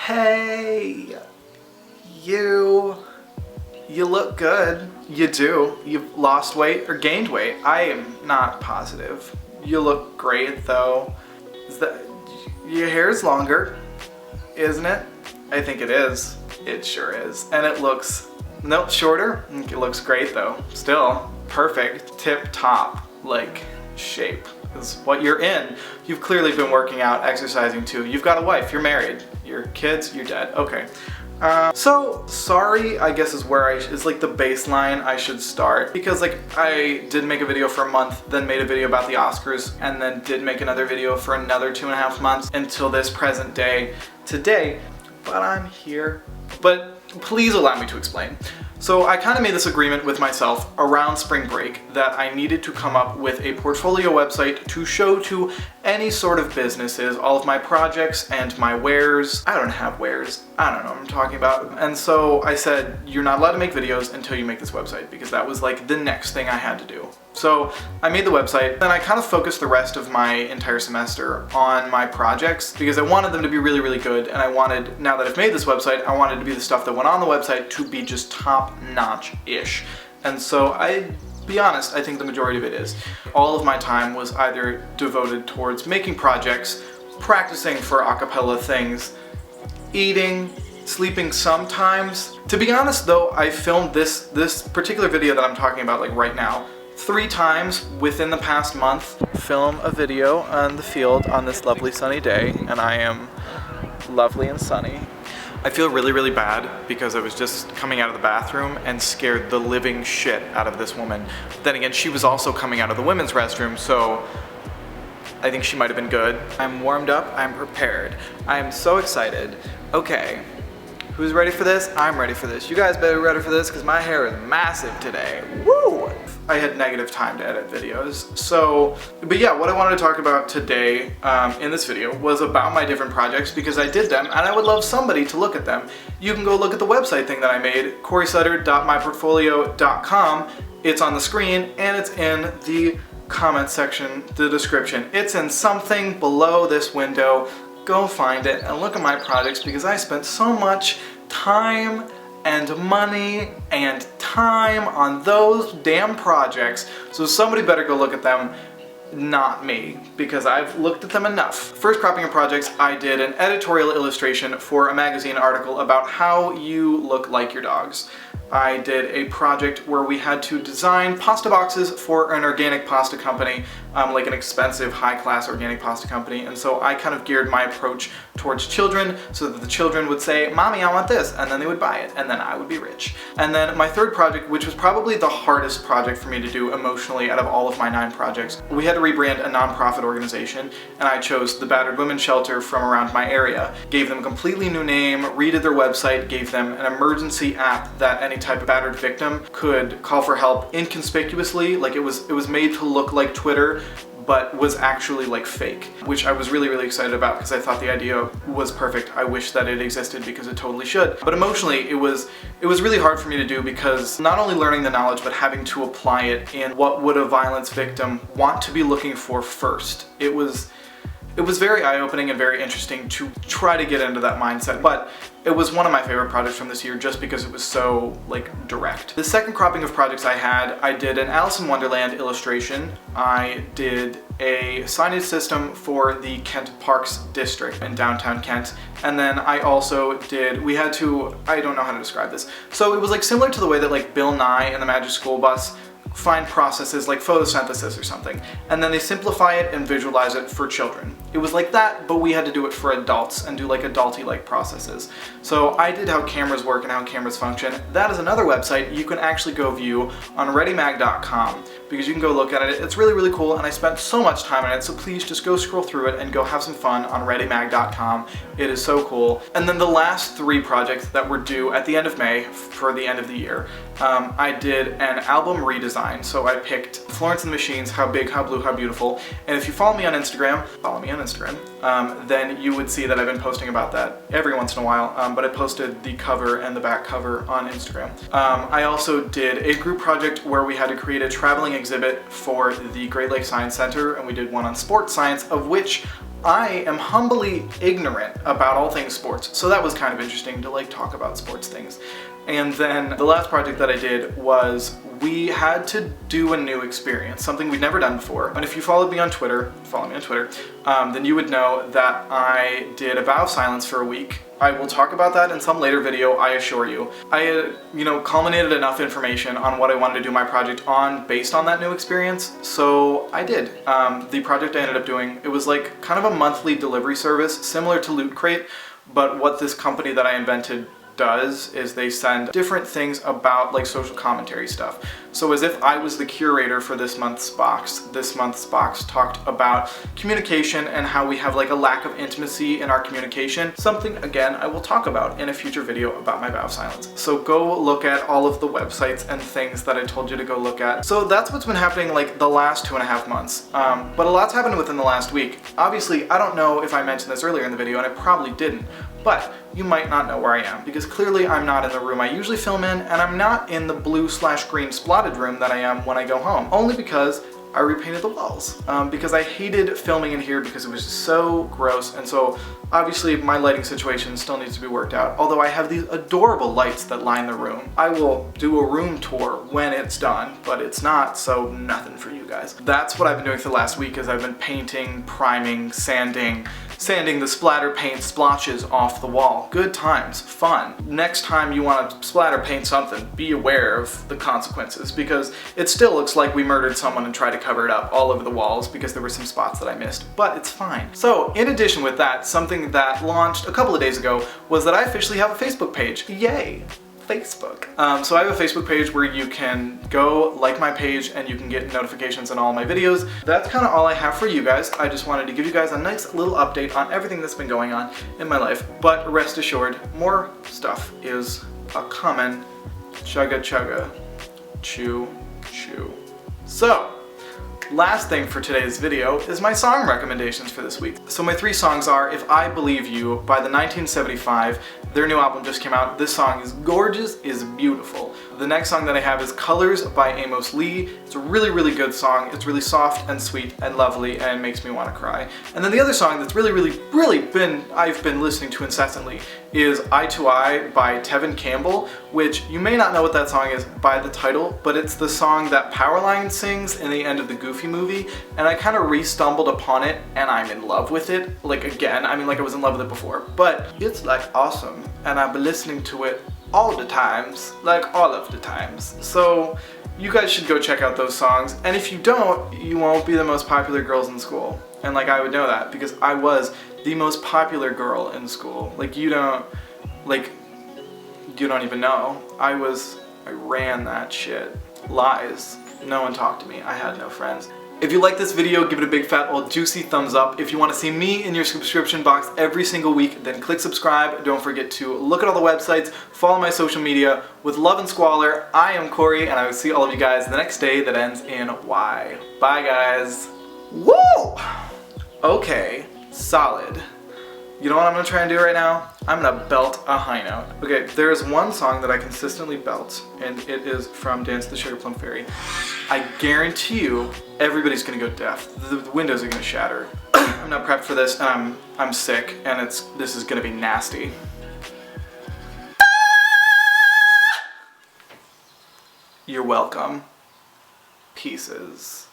Hey, you look good. You do. You've lost weight or gained weight. I am not positive. You look great though. Your hair is longer, isn't it? I think it is. It sure is. And it looks, nope, shorter. It looks great though. Still perfect, tip top, like shape is what you're in. You've clearly been working out, exercising too. You've got a wife, you're married, your kids, you're dead. Okay. So sorry, I guess is where is like the baseline I should start, because like I did make a video for a month, then made a video about the Oscars, and then did make another video for another 2.5 months until this present day today, but I'm here. But please allow me to explain. So I kind of made this agreement with myself around spring break that I needed to come up with a portfolio website to show to any sort of businesses all of my projects and my wares. I don't have wares. I don't know what I'm talking about. And so I said, you're not allowed to make videos until you make this website, because that was like the next thing I had to do. So I made the website, then I kind of focused the rest of my entire semester on my projects because I wanted them to be really, really good, and I wanted, now that I've made this website, I wanted to be the stuff that went on the website to be just top-notch-ish. And so be honest, I think the majority of it is. All of my time was either devoted towards making projects, practicing for a cappella things, eating, sleeping sometimes. To be honest though, I filmed this particular video that I'm talking about like right now 3 times within the past month. Film a video on the field on this lovely sunny day, and I am lovely and sunny. I feel really, really bad because I was just coming out of the bathroom and scared the living shit out of this woman. Then again, she was also coming out of the women's restroom, so I think she might have been good. I'm warmed up, I'm prepared. I am so excited. Okay, who's ready for this? I'm ready for this. You guys better be ready for this because my hair is massive today. Woo! I had negative time to edit videos. So, but yeah, what I wanted to talk about today in this video was about my different projects, because I did them and I would love somebody to look at them. You can go look at the website thing that I made, corysutter.myportfolio.com. It's on the screen and it's in the comment section, the description. It's in something below this window. Go find it and look at my projects, because I spent so much time and money and time on those damn projects, so somebody better go look at them, not me, because I've looked at them enough. First cropping of projects, I did an editorial illustration for a magazine article about how you look like your dogs. I did a project where we had to design pasta boxes for an organic pasta company, like an expensive, high-class organic pasta company, and so I kind of geared my approach towards children so that the children would say, "Mommy, I want this," and then they would buy it, and then I would be rich. And then my third project, which was probably the hardest project for me to do emotionally out of all of my 9 projects, we had to rebrand a nonprofit organization, and I chose the Battered Women's Shelter from around my area, gave them a completely new name, redid their website, gave them an emergency app that any type of battered victim could call for help inconspicuously. Like it was made to look like Twitter, but was actually like fake, which I was really, really excited about because I thought the idea was perfect. I wish that it existed because it totally should. But emotionally, it was really hard for me to do, because not only learning the knowledge, but having to apply it in what would a violence victim want to be looking for first. It was very eye-opening and very interesting to try to get into that mindset, but it was one of my favorite projects from this year just because it was so like direct. The second cropping of projects I did an Alice in Wonderland illustration. I did a signage system for the Kent Parks district in downtown Kent, and then I also did, I don't know how to describe this. So it was like similar to the way that like Bill Nye and the Magic School Bus find processes like photosynthesis or something, and then they simplify it and visualize it for children. It was like that, but we had to do it for adults and do like adulty-like processes. So I did how cameras work and how cameras function. That is another website you can actually go view on ReadyMag.com, because you can go look at it. It's really, really cool, and I spent so much time on it, so please just go scroll through it and go have some fun on ReadyMag.com. It is so cool. And then the last 3 projects that were due at the end of May for the end of the year, I did an album redesign. So I picked Florence and the Machine's How Big, How Blue, How Beautiful, and if you follow me on Instagram, then you would see that I've been posting about that every once in a while, but I posted the cover and the back cover on Instagram. I also did a group project where we had to create a traveling exhibit for the Great Lakes Science Center, and we did one on sports science, of which I am humbly ignorant about all things sports, so that was kind of interesting to like talk about sports things. And then the last project that I did was we had to do a new experience, something we'd never done before. And if you followed me on Twitter, then you would know that I did a vow of silence for a week. I will talk about that in some later video, I assure you. I had, culminated enough information on what I wanted to do my project on based on that new experience, so I did. The project I ended up doing, it was like kind of a monthly delivery service, similar to Loot Crate, but what this company that I invented does is they send different things about like social commentary stuff. So as if I was the curator for this month's box talked about communication and how we have like a lack of intimacy in our communication. Something, again, I will talk about in a future video about my vow of silence. So go look at all of the websites and things that I told you to go look at. So that's what's been happening like the last 2.5 months. But a lot's happened within the last week. Obviously, I don't know if I mentioned this earlier in the video, and I probably didn't, but you might not know where I am, because clearly I'm not in the room I usually film in, and I'm not in the blue/green splotted room that I am when I go home, only because I repainted the walls, because I hated filming in here because it was just so gross. And so obviously my lighting situation still needs to be worked out, although I have these adorable lights that line the room. I will do a room tour when it's done, but it's not, so nothing for you guys. That's what I've been doing for the last week, is I've been painting, priming, sanding the splatter paint splotches off the wall. Good times, fun. Next time you want to splatter paint something, be aware of the consequences, because it still looks like we murdered someone and tried to cover it up all over the walls because there were some spots that I missed, but it's fine. So in addition with that, something that launched a couple of days ago was that I officially have a Facebook page. Yay! Facebook. So I have a Facebook page where you can go like my page and you can get notifications on all my videos. That's kind of all I have for you guys. I just wanted to give you guys a nice little update on everything that's been going on in my life. But rest assured, more stuff is a coming. Chugga chugga. Chew chew. So, last thing for today's video is my song recommendations for this week. So my 3 songs are If I Believe You by the 1975. Their new album just came out. This song is gorgeous, is beautiful. The next song that I have is Colors by AMOS. It's a really, really good song. It's really soft and sweet and lovely and makes me want to cry. And then the other song that's I've been listening to incessantly is Eye to Eye by TEVIN Campbell, which you may not know what that song is by the title, but it's the song that Powerline sings in the end of the Goofy movie, and I kind of re-stumbled upon it and I'm in love with it. Like again, I mean like I was in love with it before, but it's like awesome, and I've been listening to it all the times, like all of the times. So you guys should go check out those songs, and if you don't, you won't be the most popular girls in school. And like I would know that because I was the most popular girl in school. Like you don't even know. I ran that shit. Lies. No one talked to me. I had no friends. If you like this video, give it a big fat old juicy thumbs up. If you want to see me in your subscription box every single week, then click subscribe. Don't forget to look at all the websites, follow my social media. With love and squalor, I am Corey, and I will see all of you guys the next day that ends in Y. Bye guys. Woo! Okay, solid. You know what I'm gonna try and do right now? I'm gonna belt a high note. Okay, there is one song that I consistently belt, and it is from Dance the Sugar Plum Fairy. I guarantee you, everybody's gonna go deaf. The windows are gonna shatter. I'm not prepped for this, and I'm sick, and this is gonna be nasty. You're welcome. Pieces.